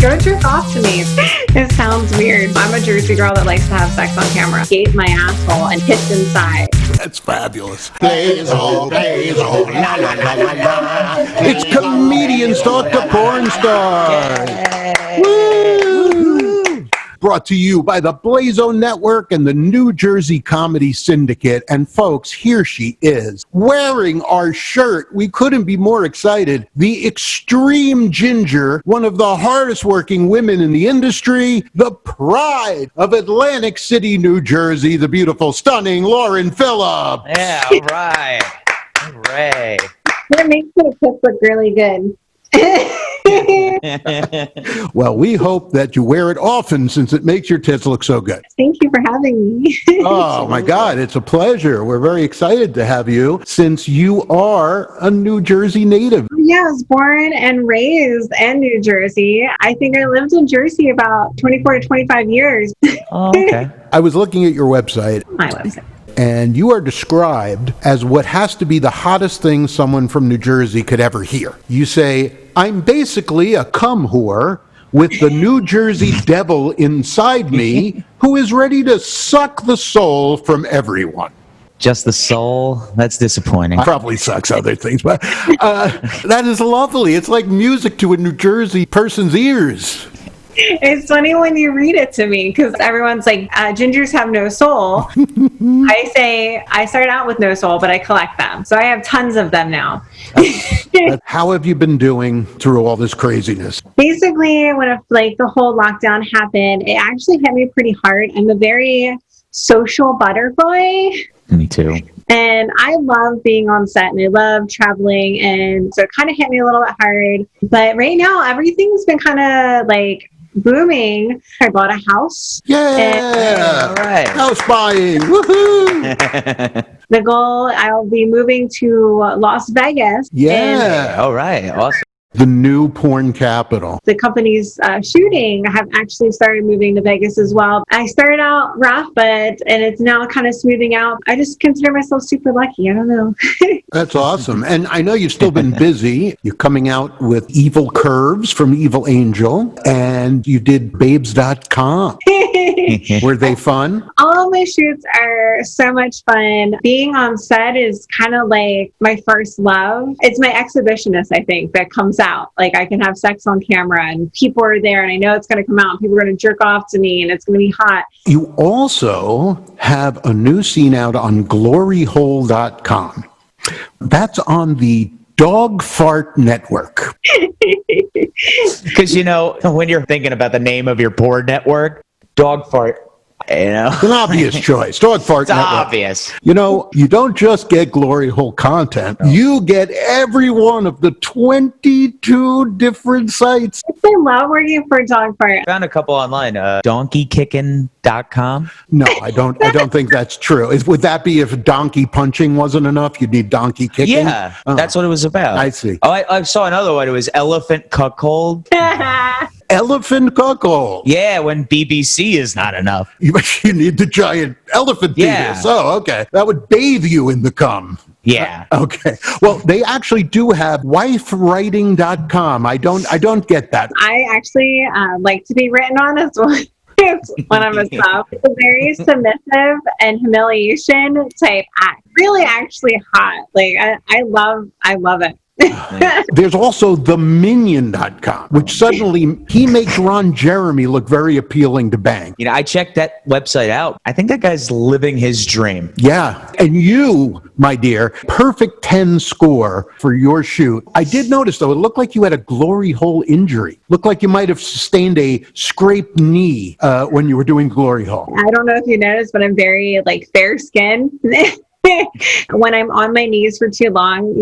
Go jerk off to me. It sounds weird. I'm a Jersey girl that likes to have sex on camera. Gate my asshole and hits inside. That's fabulous. Blazo, Blazo, la la la la la. It's Comedians Talk to Porn Stars. Woo! Brought to you by the Blazo Network and the New Jersey Comedy Syndicate. And folks, here she is, wearing our shirt. We couldn't be more excited. The extreme ginger, one of the hardest working women in the industry, the pride of Atlantic City, New Jersey, the beautiful, stunning Lauren Phillips. Yeah, all right. Hooray. That makes the tits look really good. Well, we hope that you wear it often since it makes your tits look so good. Thank you for having me. Oh, my God, it's a pleasure. We're very excited to have you since you are a New Jersey native. Yeah, I was born and raised in New Jersey. I think I lived in Jersey about 24 to 25 years. Oh, okay. I was looking at your website. My website. And you are described as what has to be the hottest thing someone from New Jersey could ever hear. You say, I'm basically a cum whore with the New Jersey devil inside me who is ready to suck the soul from everyone. Just the soul? That's disappointing. Probably sucks other things, but that is lovely. It's like music to a New Jersey person's ears. It's funny when you read it to me because everyone's like, gingers have no soul. I say, I started out with no soul, but I collect them. So I have tons of them now. How have you been doing through all this craziness? Basically, when the whole lockdown happened, it actually hit me pretty hard. I'm a very social butterfly. Me too. And I love being on set and I love traveling. And so it kind of hit me a little bit hard. But right now, everything's been kind of like booming. I bought a house. Yeah! All right. House buying! Woohoo! The goal, I'll be moving to Las Vegas. Yeah! All right. Awesome. The new porn capital. The company's shooting have actually started moving to Vegas as well. I started out rough, and it's now kind of smoothing out. I just consider myself super lucky. I don't know. That's awesome. And I know you've still been busy. You're coming out with Evil Curves from Evil Angel, and you did babes.com. Were they fun? All of my shoots are so much fun. Being on set is kind of like my first love. It's my exhibitionist, I think, that comes out. Like I can have sex on camera and people are there and I know it's going to come out and people are going to jerk off to me and it's going to be hot. You also have a new scene out on gloryhole.com. That's on the Dog Fart Network. Because, when you're thinking about the name of your porn network, Dog Fart, It's an obvious choice. Dog Fart it's Network. obvious. You don't just get Glory Hole content. You get every one of the 22 different sites. I love working for Dog Fart. I found a couple online. Donkeykicking.com. No, I don't think that's true. Would that be if donkey punching wasn't enough? You'd need donkey kicking? Yeah, that's what it was about. I see. Oh, I saw another one. It was Elephant Cuckold. Elephant cuckold. Yeah, when BBC is not enough. You need the giant elephant penis. Oh, okay. That would bathe you in the cum. Yeah. Okay. Well, they actually do have wifewriting.com. I don't get that. I actually like to be written on as well. When I'm a sub. It's a very submissive and humiliation type act. Really actually hot. Like I love it. There's also theminion.com, which suddenly he makes Ron Jeremy look very appealing to bang. I checked that website out. I think that guy's living his dream. Yeah. And you, my dear, perfect 10 score for your shoot. I did notice, though, it looked like you had a glory hole injury. Looked like you might have sustained a scraped knee when you were doing glory hole. I don't know if you noticed, but I'm very fair skinned. When I'm on my knees for too long,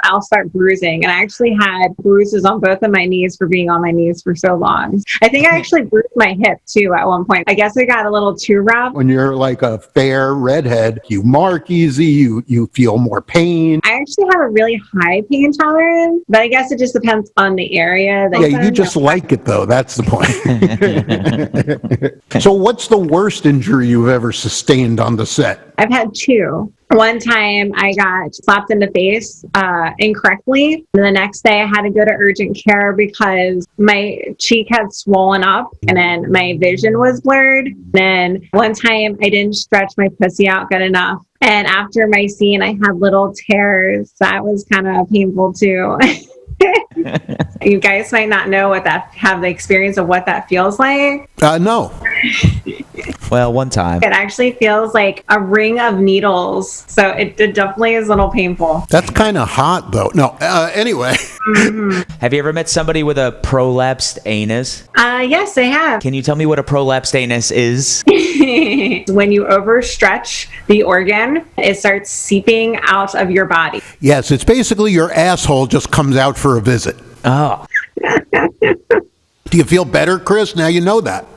I'll start bruising. And I actually had bruises on both of my knees for being on my knees for so long. I think I actually bruised my hip too at one point. I guess I got a little too rough. When you're like a fair redhead, you mark easy, you feel more pain. I actually have a really high pain tolerance, but I guess it just depends on the area. You just like it though. That's the point. So what's the worst injury you've ever sustained on the set? I've had two. One time I got slapped in the face incorrectly. And the next day I had to go to urgent care because my cheek had swollen up and then my vision was blurred. Then one time I didn't stretch my pussy out good enough. And after my scene, I had little tears. That was kind of painful too. You guys might not know have the experience of what that feels like. No. Well, one time. It actually feels like a ring of needles. So it definitely is a little painful. That's kind of hot, though. No, anyway. Have you ever met somebody with a prolapsed anus? Yes, I have. Can you tell me what a prolapsed anus is? When you overstretch the organ, it starts seeping out of your body. Yes, it's basically your asshole just comes out for a visit. Oh. Do you feel better, Chris? Now you know that.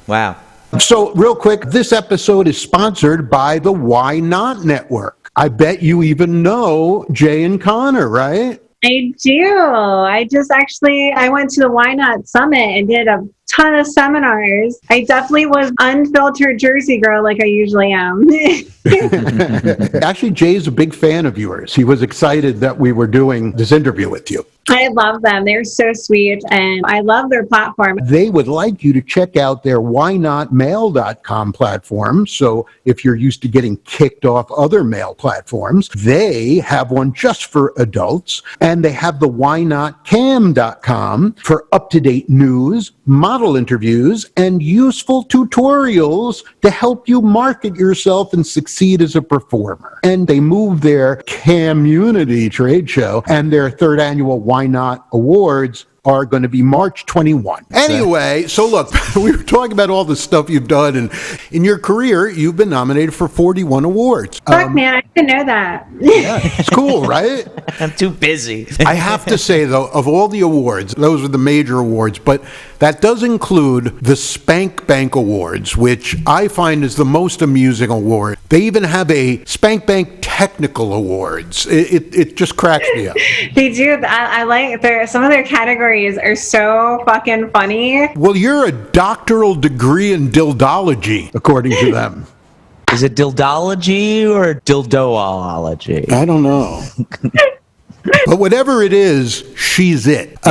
Wow. So, real quick, this episode is sponsored by the Why Not Network. I bet you even know Jay and Connor, right? I do. I went to the Why Not Summit and did a ton of seminars. I definitely was unfiltered Jersey girl like I usually am. Actually, Jay's a big fan of yours. He was excited that we were doing this interview with you. I love them. They're so sweet, and I love their platform. They would like you to check out their whynotmail.com platform. So if you're used to getting kicked off other mail platforms, they have one just for adults, and they have the whynotcam.com for up-to-date news, model interviews, and useful tutorials to help you market yourself and succeed as a performer. And they moved their community trade show and their third annual Why Not Awards are going to be March 21. Anyway, so look, we were talking about all the stuff you've done, and in your career, you've been nominated for 41 awards. Fuck, man, I didn't know that. Yeah, it's cool, right? I'm too busy. I have to say, though, of all the awards, those are the major awards, but that does include the Spank Bank Awards, which I find is the most amusing award. They even have a Spank Bank Technical Awards. It just cracks me up. They do. I like some of their categories are so fucking funny. Well, you're a doctoral degree in dildology, according to them. Is it dildology or dildoology? I don't know. But whatever it is, she's it.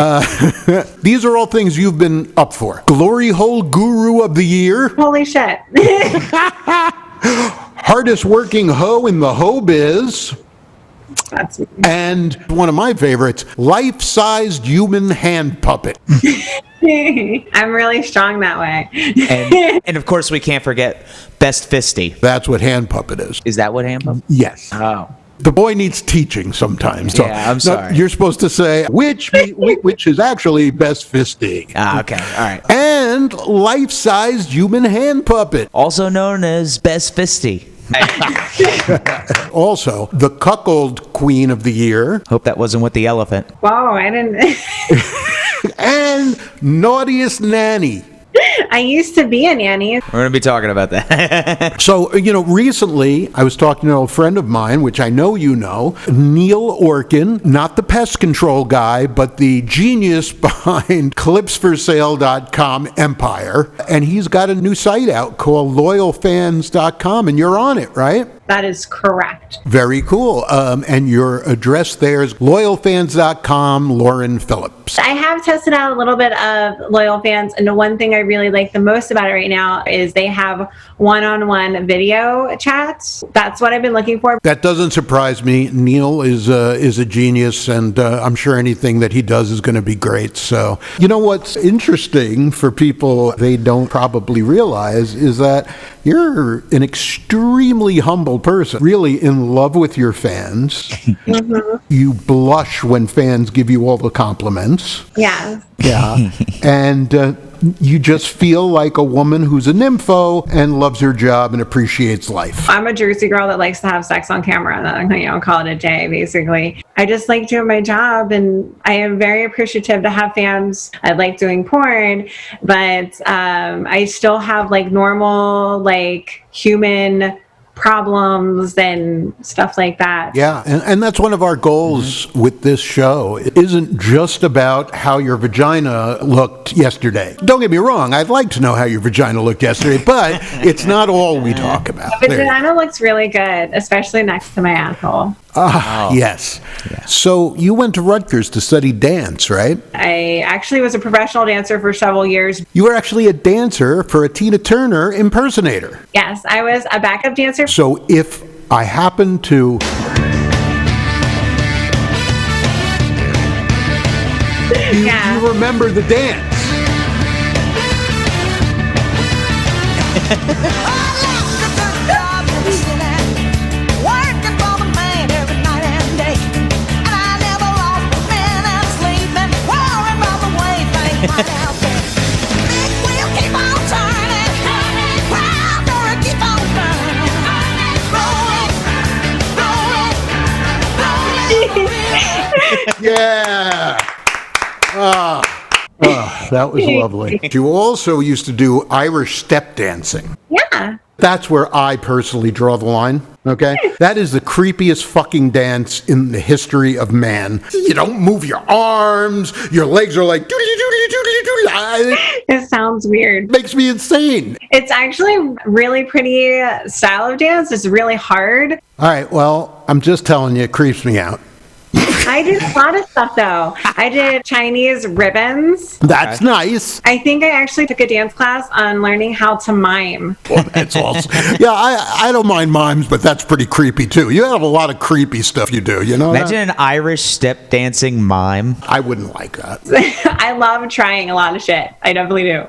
These are all things you've been up for. Glory Hole Guru of the Year. Holy shit. Hardest working hoe in the hoe biz. That's And one of my favorites, life-sized human hand puppet. I'm really strong that way. And of course, we can't forget Best Fisty. That's what hand puppet is. Is that what hand pump? Yes. Oh. The boy needs teaching sometimes. So, Yeah, I'm sorry. You're supposed to say, which is actually Best Fisty. Okay, all right. And life-sized human hand puppet. Also known as Best Fisty. Also, the cuckold queen of the year. Hope that wasn't with the elephant. Whoa, I didn't. And naughtiest nanny. I used to be a nanny. We're going to be talking about that. So, recently I was talking to a friend of mine, which I know you know, Neil Orkin, not the pest control guy, but the genius behind clipsforsale.com empire. And he's got a new site out called loyalfans.com, and you're on it, right? That is correct. Very cool. And your address there is loyalfans.com, Lauren Phillips. I have tested out a little bit of Loyal Fans, and the one thing I really like the most about it right now is they have one-on-one video chats. That's what I've been looking for. That doesn't surprise me. Neil is a genius, and I'm sure anything that he does is going to be great. So, what's interesting for people they don't probably realize is that you're an extremely humble person, really in love with your fans. Mm-hmm. You blush when fans give you all the compliments. Yeah. Yeah. And you just feel like a woman who's a nympho and loves her job and appreciates life. I'm a Jersey girl that likes to have sex on camera and then, call it a day, basically. I just like doing my job, and I am very appreciative to have fans. I like doing porn, but I still have normal, human problems and stuff like that. Yeah, and that's one of our goals with this show. It isn't just about how your vagina looked yesterday. Don't get me wrong, I'd like to know how your vagina looked yesterday, but it's not all we talk about. The vagina looks really good, especially next to my asshole. Yes. Yeah. So you went to Rutgers to study dance, right? I actually was a professional dancer for several years. You were actually a dancer for a Tina Turner impersonator. Yes, I was a backup dancer. So if I happen to... You remember the dance. Yeah. That was lovely. You also used to do Irish step dancing. Yeah. That's where I personally draw the line, okay? That is the creepiest fucking dance in the history of man. You don't move your arms. Your legs are like doodly-doodly-doodly-doodly. It sounds weird. Makes me insane. It's actually really pretty style of dance. It's really hard. All right, well, I'm just telling you, it creeps me out. I did a lot of stuff, though. I did Chinese ribbons. That's nice. I think I actually took a dance class on learning how to mime. Well, that's awesome. Yeah, I don't mind mimes, but that's pretty creepy, too. You have a lot of creepy stuff you do, you know? Imagine an Irish step dancing mime. I wouldn't like that. I love trying a lot of shit. I definitely do.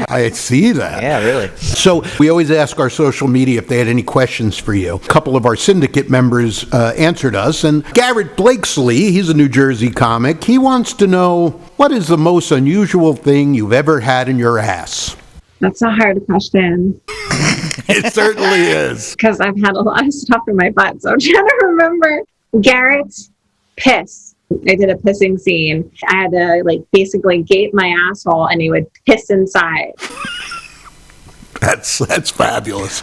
I see that. Yeah, really. So we always ask our social media if they had any questions for you. A couple of our syndicate members answered us, and Garrett Blakesley, he's a New Jersey comic. He wants to know, what is the most unusual thing you've ever had in your ass? That's a hard question. It certainly is. Because I've had a lot of stuff in my butt, so I'm trying to remember. Garrett's piss. I did a pissing scene. I had to basically gape my asshole and he would piss inside. That's fabulous.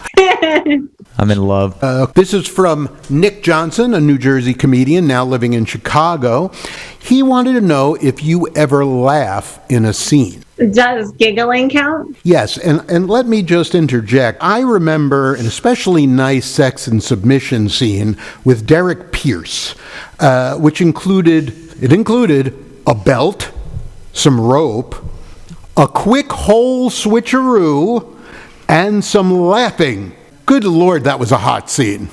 I'm in love. This is from Nick Johnson, a New Jersey comedian now living in Chicago. He wanted to know if you ever laugh in a scene. Does giggling count? Yes, and let me just interject. I remember an especially nice sex and submission scene with Derrick Pierce, which included a belt, some rope, a quick hole switcheroo, and some laughing. Good Lord, that was a hot scene.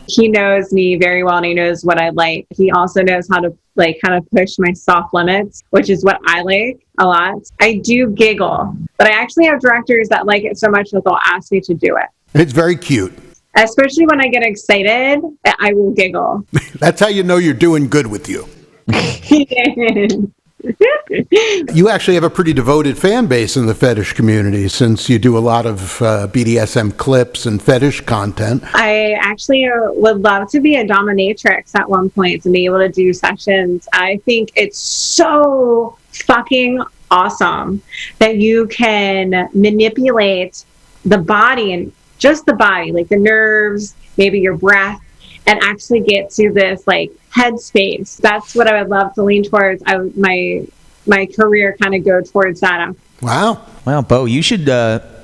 He knows me very well and he knows what I like. He also knows how to kind of push my soft limits, which is what I like a lot. I do giggle, but I actually have directors that like it so much that they'll ask me to do it. It's very cute. Especially when I get excited, I will giggle. That's how you know you're doing good with you. You actually have a pretty devoted fan base in the fetish community since you do a lot of BDSM clips and fetish content. I actually would love to be a dominatrix at one point to be able to do sessions. I think it's so fucking awesome that you can manipulate the body and just the body, like the nerves, maybe your breath, and actually get to this headspace. That's what I would love to lean towards. My career kind of go towards that. Wow. Well, Bo, you should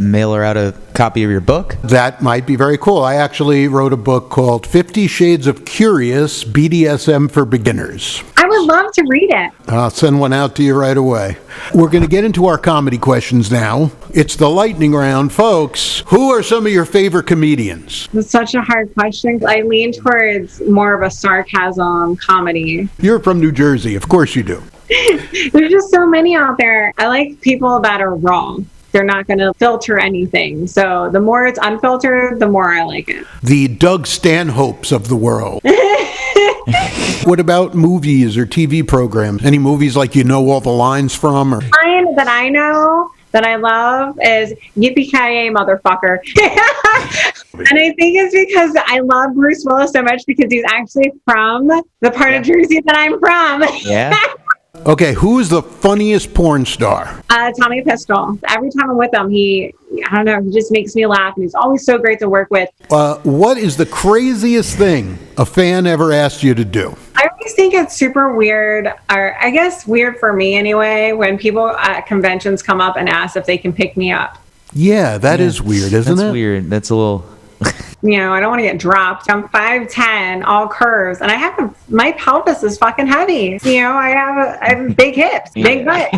mail her out a copy of your book. That might be very cool. I actually wrote a book called 50 Shades of Curious, BDSM for Beginners. I would love to read it. I'll send one out to you right away. We're going to get into our comedy questions now. It's the lightning round, folks. Who are some of your favorite comedians? It's such a hard question. I lean towards more of a sarcasm comedy. You're from New Jersey. Of course you do. There's just so many out there. I like people that are raw. They're not going to filter anything. So the more it's unfiltered, the more I like it. The Doug Stanhopes of the world. What about movies or TV programs? Any movies you know all the lines from? Or? Line that I know that I love is Yippee-ki-yay, motherfucker. And I think it's because I love Bruce Willis so much because he's actually from the part of Jersey that I'm from. Yeah. Okay, who is the funniest porn star? Tommy Pistol. Every time I'm with him, I don't know, he just makes me laugh, and he's always so great to work with. What is the craziest thing a fan ever asked you to do? I always think it's super weird, or I guess weird for me anyway, when people at conventions come up and ask if they can pick me up. Yeah, that is weird, isn't it? That's weird. That's a little... You know, I don't want to get dropped. I'm 5'10", all curves, and my pelvis is fucking heavy. You know, I have big hips, big butt.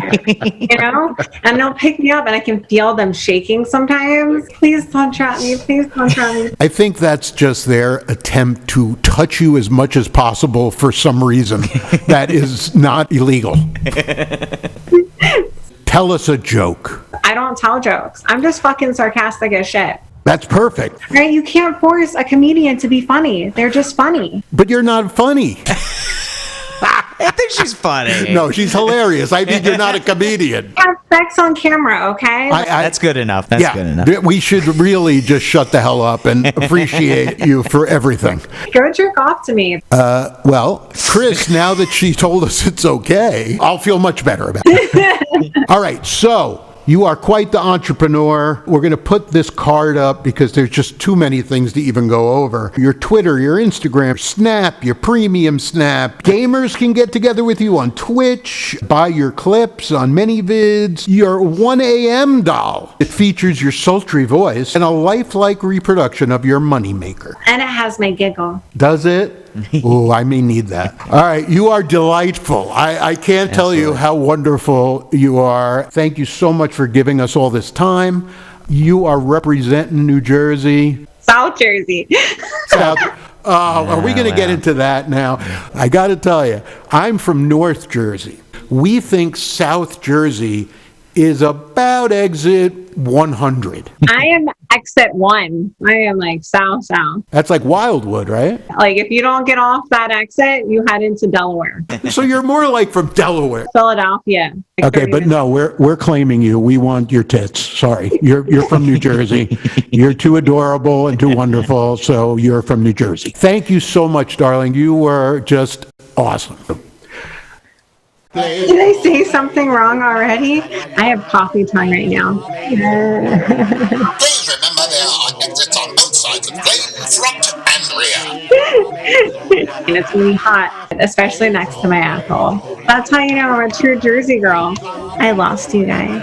You know, and they'll pick me up, and I can feel them shaking sometimes. Please don't trap me. Please don't trap me. I think that's just their attempt to touch you as much as possible for some reason that is not illegal. Tell us a joke. I don't tell jokes. I'm just fucking sarcastic as shit. That's perfect. Right? You can't force a comedian to be funny. They're just funny. But you're not funny. I think she's funny. No, she's hilarious. I think you're not a comedian. Have sex on camera, okay? That's good enough. That's good enough. We should really just shut the hell up and appreciate you for everything. Go jerk off to me. Well, Chris, now that she told us it's okay, I'll feel much better about it. All right, so you are quite the entrepreneur. We're going to put this card up because there's just too many things to even go over. Your Twitter, your Instagram, Snap, your premium Snap. Gamers can get together with you on Twitch, buy your clips on ManyVids. Your 1 a.m. doll. It features your sultry voice and a lifelike reproduction of your moneymaker. And it has my giggle. Does it? Oh, I may need that. All right, you are delightful. I can't tell you how wonderful you are. Thank you so much for giving us all this time. You are representing New Jersey. South Jersey. Are we going to get into that now? I got to tell you, I'm from North Jersey. We think South Jersey is about exit 100. I am exit 1. I am like south. That's like Wildwood, right? Like if you don't get off that exit, you head into Delaware. So you're more like from Delaware. Philadelphia. Like Okay, but no, we're claiming you. We want your tits. Sorry. You're from New Jersey. You're too adorable and too wonderful, so you're from New Jersey. Thank you so much, darling. You were just awesome. Did I say something wrong already? I have coffee tongue right now. Please remember there are exits on both sides of the plane, front and rear. And it's really hot, especially next to my asshole. That's how you know I'm a true Jersey girl. I lost you guys.